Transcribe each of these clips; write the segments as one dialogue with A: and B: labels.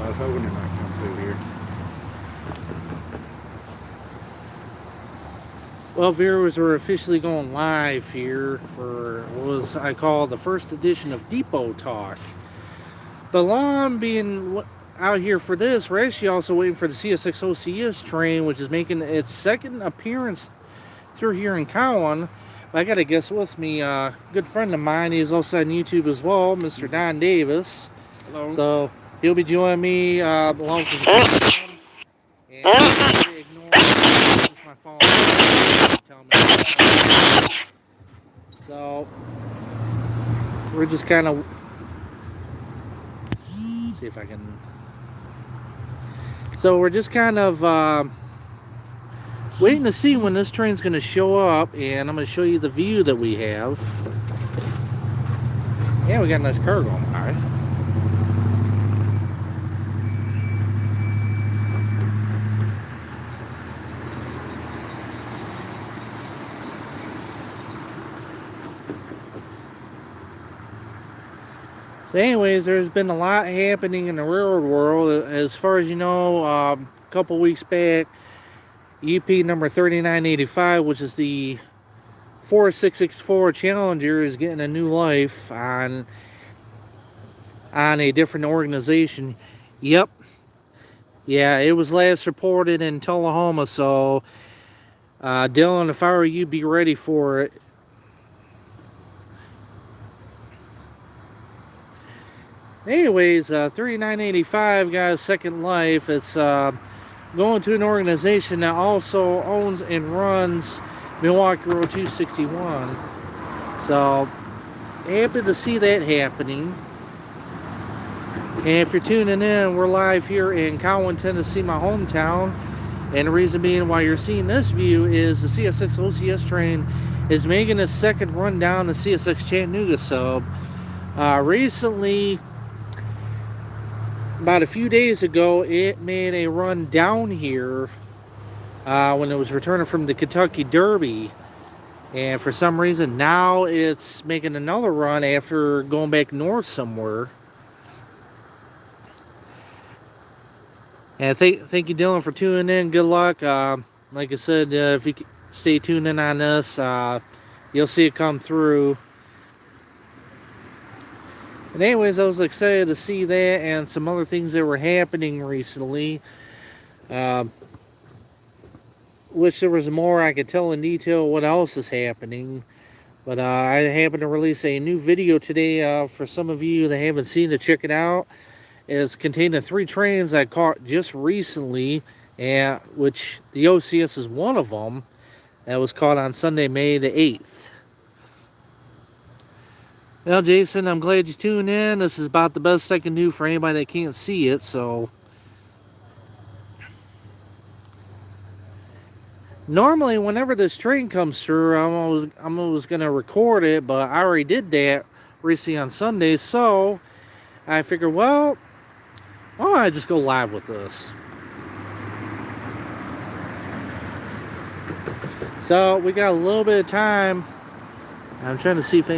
A: was hoping it might come through here.
B: Well, viewers, we're officially going live here for what was I call the first edition of Depot Talk. But while I'm being out here for this, we're actually also waiting for the CSX OCS train, which is making its second appearance through here in Cowan. I got a guest with me, a good friend of mine. He's also on YouTube as well, Mr. Don Davis.
A: Hello.
B: So he'll be joining me along with the and ignore my phone. Tell me. So we're just kind of see if I can. So we're just kind of waiting to see when this train's going to show up, and I'm going to show you the view that we have. Yeah, we got a nice car going by. So anyways, there's been a lot happening in the railroad world. As far as you know, a couple weeks back, UP number 3985, which is the 4664 Challenger, is getting a new life on a different organization. Yep. Yeah, it was last reported in Tullahoma, so Dylan, if I were you, be ready for it. Anyways, 3985 got a second life. It's going to an organization that also owns and runs Milwaukee Road 261. So, happy to see that happening. And if you're tuning in, we're live here in Cowan, Tennessee, my hometown. And the reason being why you're seeing this view is the CSX OCS train is making a second run down the CSX Chattanooga sub. Recently, about a few days ago, it made a run down here when it was returning from the Kentucky Derby. And for some reason, now it's making another run after going back north somewhere. And thank you, Dylan, for tuning in. Good luck. Like I said, if you stay tuned in on this, you'll see it come through. And anyways, I was excited to see that and some other things that were happening recently. Wish there was more I could tell in detail what else is happening. But I happened to release a new video today for some of you that haven't seen it. Check it out. It's containing 3 trains I caught just recently, which the OCS is one of them. That was caught on Sunday, May the 8th. Well, Jason, I'm glad you tuned in. This is about the best I can do for anybody that can't see it, so. Normally, whenever this train comes through, I'm always going to record it, but I already did that recently on Sunday, so I figured, well, why don't I just go live with this? So, we got a little bit of time. I'm trying to see if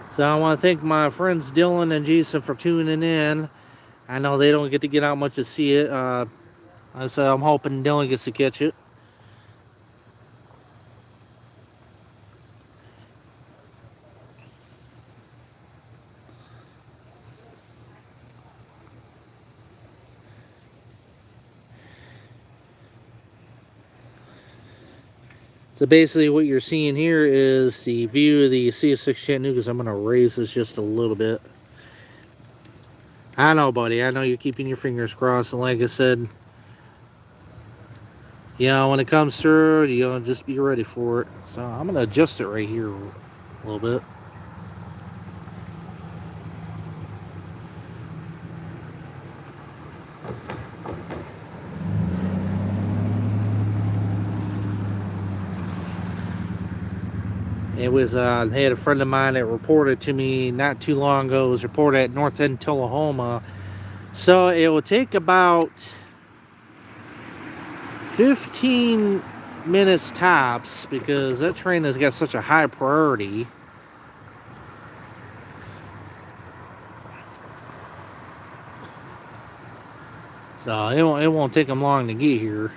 B: So I want to thank my friends Dylan and Jason for tuning in. I know they don't get to get out much to see it. So I'm hoping Dylan gets to catch it. So basically what you're seeing here is the view of the CSX Chattanooga. I'm going to raise this just a little bit. I know, buddy. I know you're keeping your fingers crossed. And like I said, you know, when it comes through, you know, just be ready for it. So I'm going to adjust it right here a little bit. It was, I had a friend of mine that reported to me not too long ago. It was reported at North End, Tullahoma. So it will take about 15 minutes tops, because that train has got such a high priority. So it won't take them long to get here.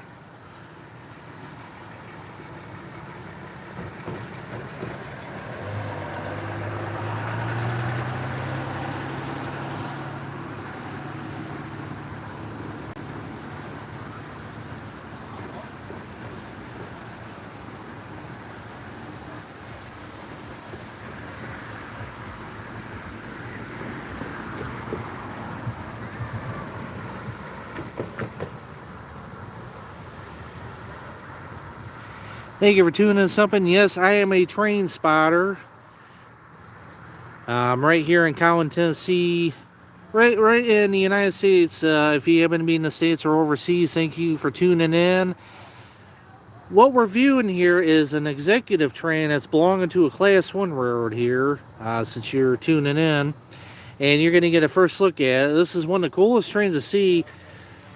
B: Thank you for tuning in something. Yes, I am a train spotter. I'm right here in Cowan, Tennessee, right in the United States. If you happen to be in the States or overseas, thank you for tuning in. What we're viewing here is an executive train that's belonging to a Class 1 railroad here, since you're tuning in. And you're going to get a first look at it. This is one of the coolest trains to see.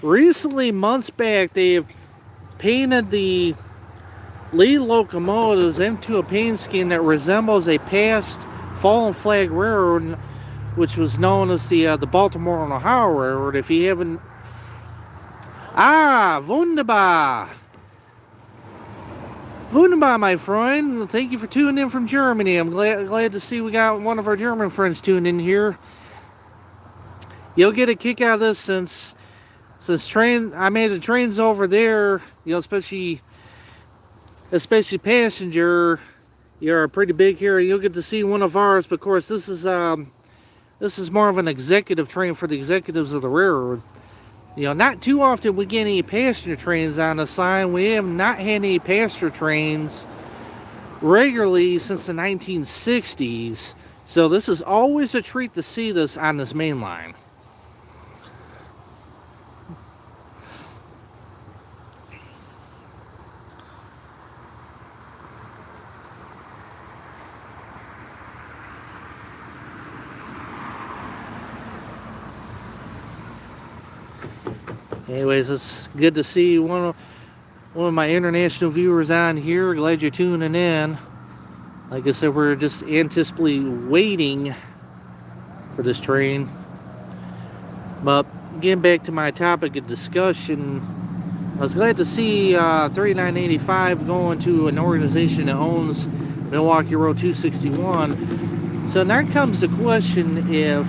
B: Recently, months back, they've painted the lead locomotives into a paint scheme that resembles a past fallen flag railroad, which was known as the Baltimore and Ohio Railroad. If you haven't... Wunderbar! Wunderbar, my friend. Thank you for tuning in from Germany. I'm glad to see we got one of our German friends tuned in here. You'll get a kick out of this since I imagine trains over there, especially passenger, you're pretty big here. You'll get to see one of ours, but of course this is more of an executive train for the executives of the railroad. Not too often we get any passenger trains on the sign. We have not had any passenger trains regularly since the 1960s. So this is always a treat to see this on this main line. Anyways, it's good to see one of my international viewers on here. Glad you're tuning in. Like I said, we're just anxiously waiting for this train. But getting back to my topic of discussion, I was glad to see 3985 going to an organization that owns Milwaukee Road 261. So now comes the question, if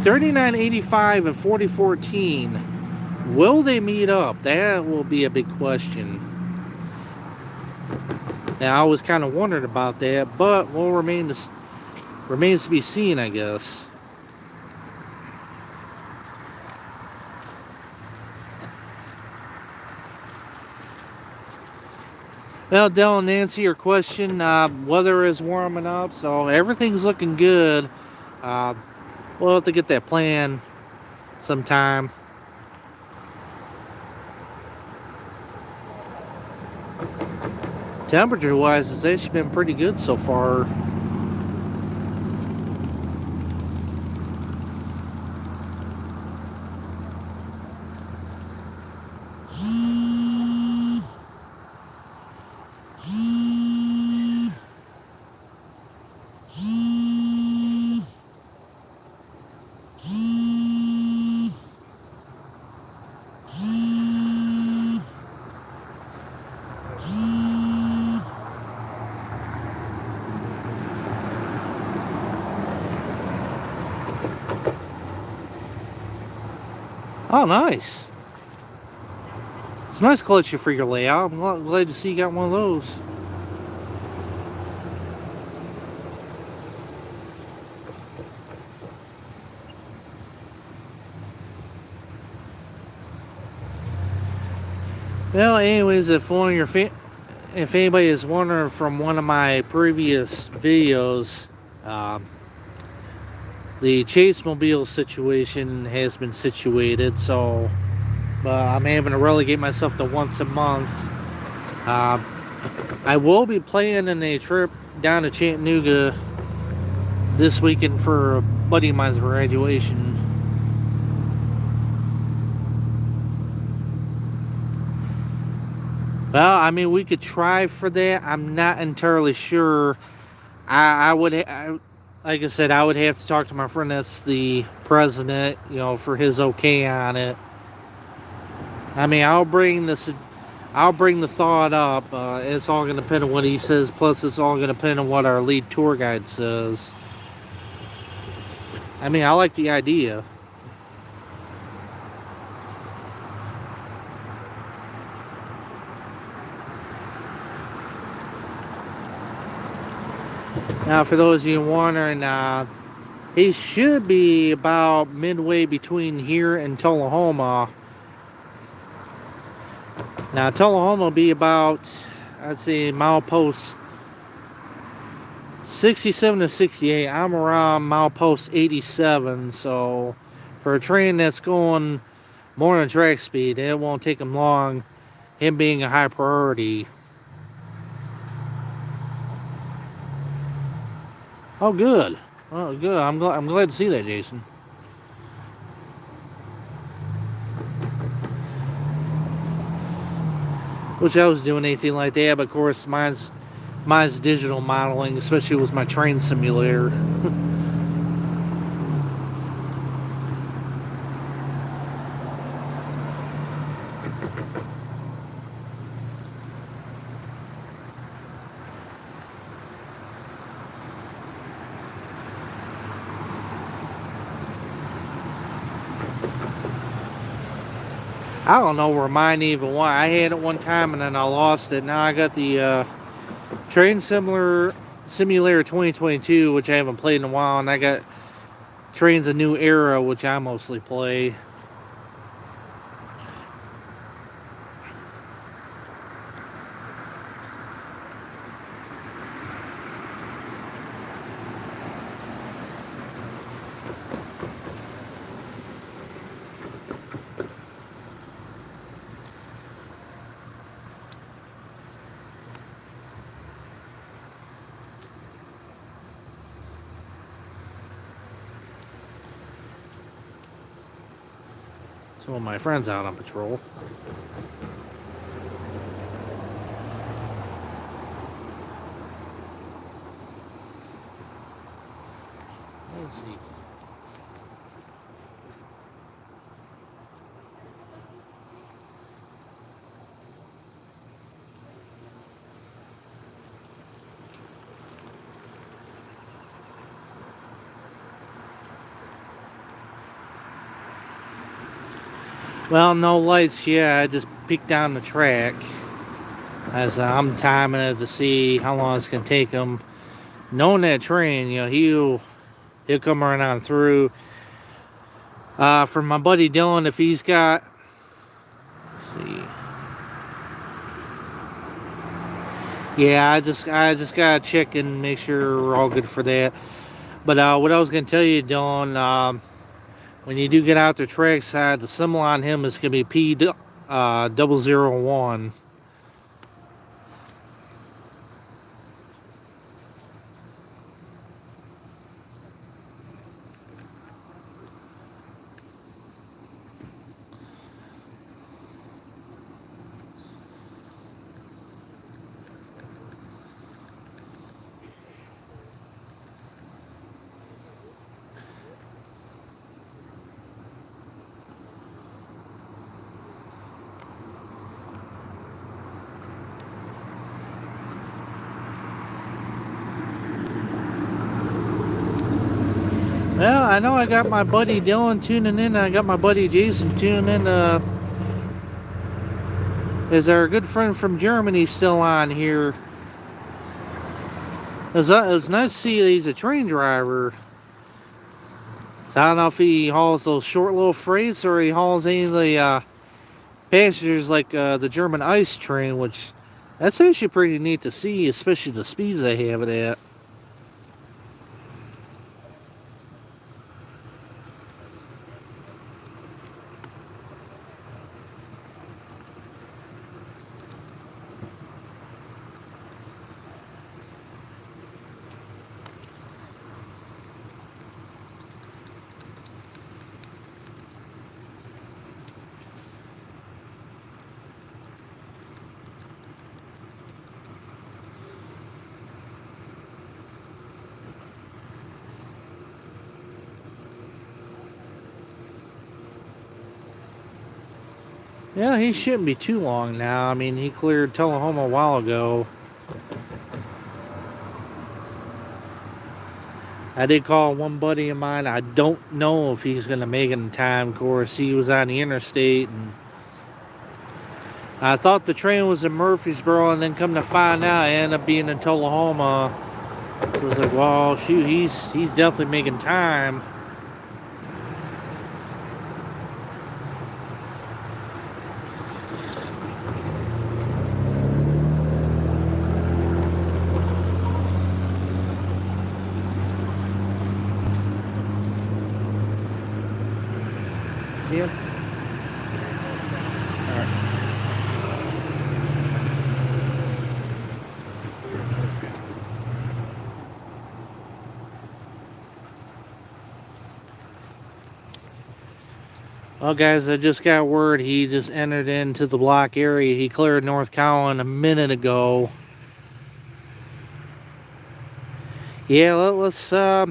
B: 3985 and 4014, will they meet up? That will be a big question. Now, I was kind of wondering about that, but will remains to be seen, I guess. Well, Dell and Nancy, your question, weather is warming up, so everything's looking good. We'll have to get that plan sometime. Temperature wise, it's actually been pretty good so far. Oh, nice. It's a nice collection for your layout. I'm glad to see you got one of those. Well, anyways, if anybody is wondering from one of my previous videos, the Chase Mobile situation has been situated, so I'm having to relegate myself to once a month. I will be planning a trip down to Chattanooga this weekend for a buddy of mine's graduation. Well, I mean, we could try for that. I'm not entirely sure. I would, like I said, I would have to talk to my friend that's the president, for his okay on it. I mean, I'll bring the thought up. It's all going to depend on what he says. Plus, it's all going to depend on what our lead tour guide says. I mean, I like the idea. Now, for those of you wondering, he should be about midway between here and Tullahoma. Now, Tullahoma will be about, I'd say, milepost 67 to 68. I'm around milepost 87, so for a train that's going more than track speed, it won't take him long, him being a high priority. Oh, good. Oh, good. I'm glad to see that, Jason. Wish I was doing anything like that, but of course mine's digital modeling, especially with my train simulator. I don't know where mine even went. I had it one time and then I lost it. Now I got the Train Simulator 2022, which I haven't played in a while, and I got Trains a New Era, which I mostly play. Some of my friends out on patrol. Let's see. Well, no lights yet. I just peeked down the track as I'm timing it to see how long it's gonna take him. Knowing that train, he'll come right on through. For my buddy Dylan, if he's got, let's see. Yeah, I just gotta check and make sure we're all good for that. But what I was gonna tell you, Dylan, when you do get out the track side, the symbol on him is gonna be P001. Well, I know I got my buddy Dylan tuning in. I got my buddy Jason tuning in. Is our good friend from Germany still on here? It was nice to see that he's a train driver. So I don't know if he hauls those short little freights or he hauls any of the passengers like the German ice train, which that's actually pretty neat to see, especially the speeds they have it at. Yeah, he shouldn't be too long now. I mean, he cleared Tullahoma a while ago. I did call one buddy of mine. I don't know if he's going to make it in time. Of course, he was on the interstate, and I thought the train was in Murfreesboro, and then come to find out, it ended up being in Tullahoma. So I was like, well, shoot, he's definitely making time. Yeah. All right. Well, guys, I just got word he just entered into the block area. He cleared North Cowan a minute ago. Yeah, let's yeah,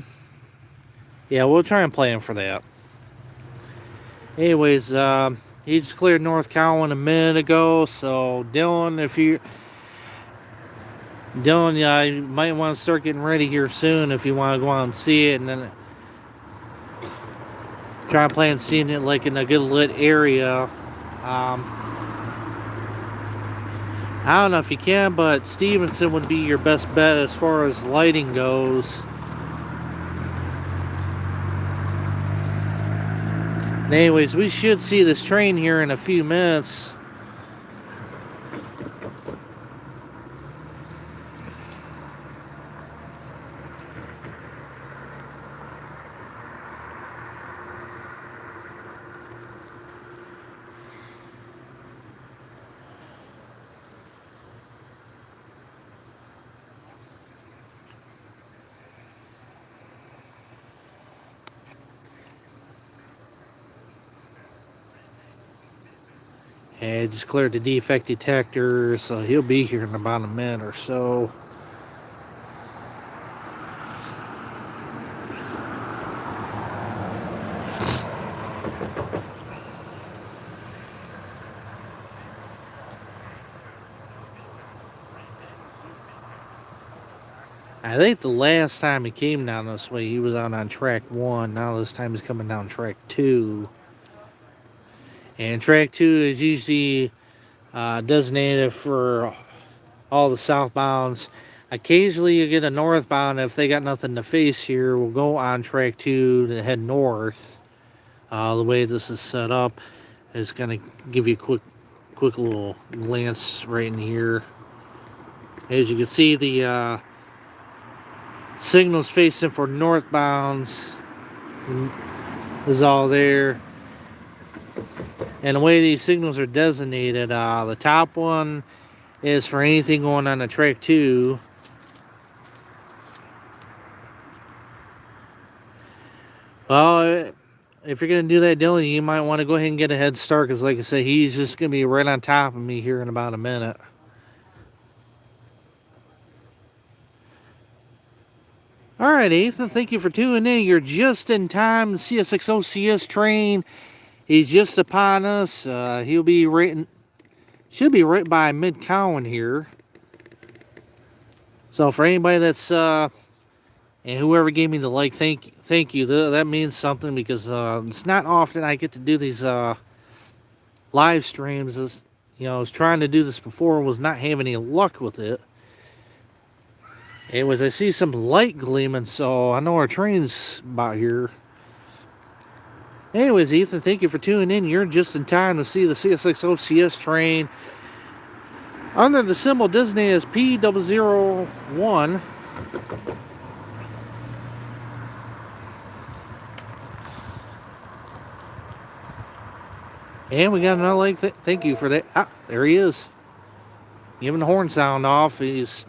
B: we'll try and play him for that. Anyways, he just cleared North Cowan a minute ago. So Dylan, you might want to start getting ready here soon if you want to go out and see it, and then try and plan seeing it like in a good lit area. I don't know if you can, but Stevenson would be your best bet as far as lighting goes. Anyways, we should see this train here in a few minutes. And just cleared the defect detector, so he'll be here in about a minute or so. I think the last time he came down this way, he was out on track 1. Now this time he's coming down track 2. And track 2 is usually designated for all the southbounds. Occasionally you get a northbound. If they got nothing to face here, we'll go on track 2 to head north. The way this is set up is going to give you a quick little glance right in here. As you can see, the signals facing for northbounds is all there. And the way these signals are designated, the top one is for anything going on the track 2. Well, if you're going to do that, Dylan, you might want to go ahead and get a head start, because like I said, he's just going to be right on top of me here in about a minute. All right, Ethan, thank you for tuning in. You're just in time. The CSX OCS train, he's just upon us. He'll be should be right by Mid-Cowan here. So for anybody that's and whoever gave me the like, thank you. That means something, because it's not often I get to do these live streams. I was trying to do this before, was not having any luck with it. Anyways, I see some light gleaming, so I know our train's about here. Anyways, Ethan, thank you for tuning in. You're just in time to see the CSX OCS train under the symbol designated as P001. And we got another like. Thank you for that. Ah, there he is. Giving the horn sound off. He's...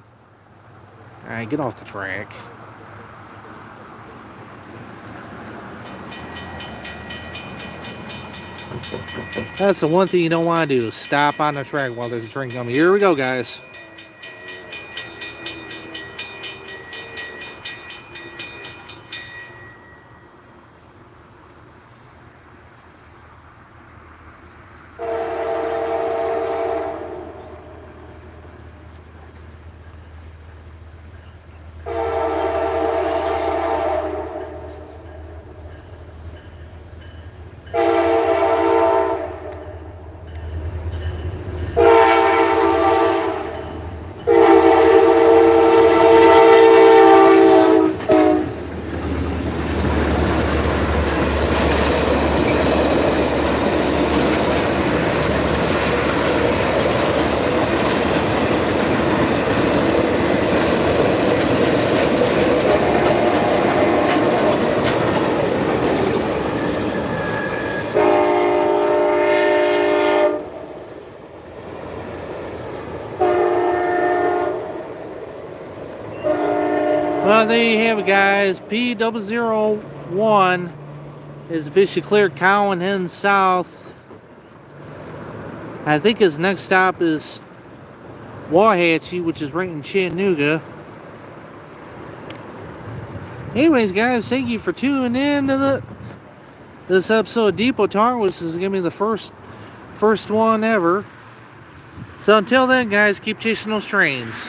B: Alright, get off the track. That's the one thing you don't want to do, is stop on the track while there's a train coming. Here we go, guys. Well, there you have it, guys. P001 is officially cleared. Cowan heading south. I think his next stop is Wauhatchie, which is right in Chattanooga. Anyways, guys, thank you for tuning in to this episode of Depot Talk, which is going to be the first one ever. So until then, guys, keep chasing those trains.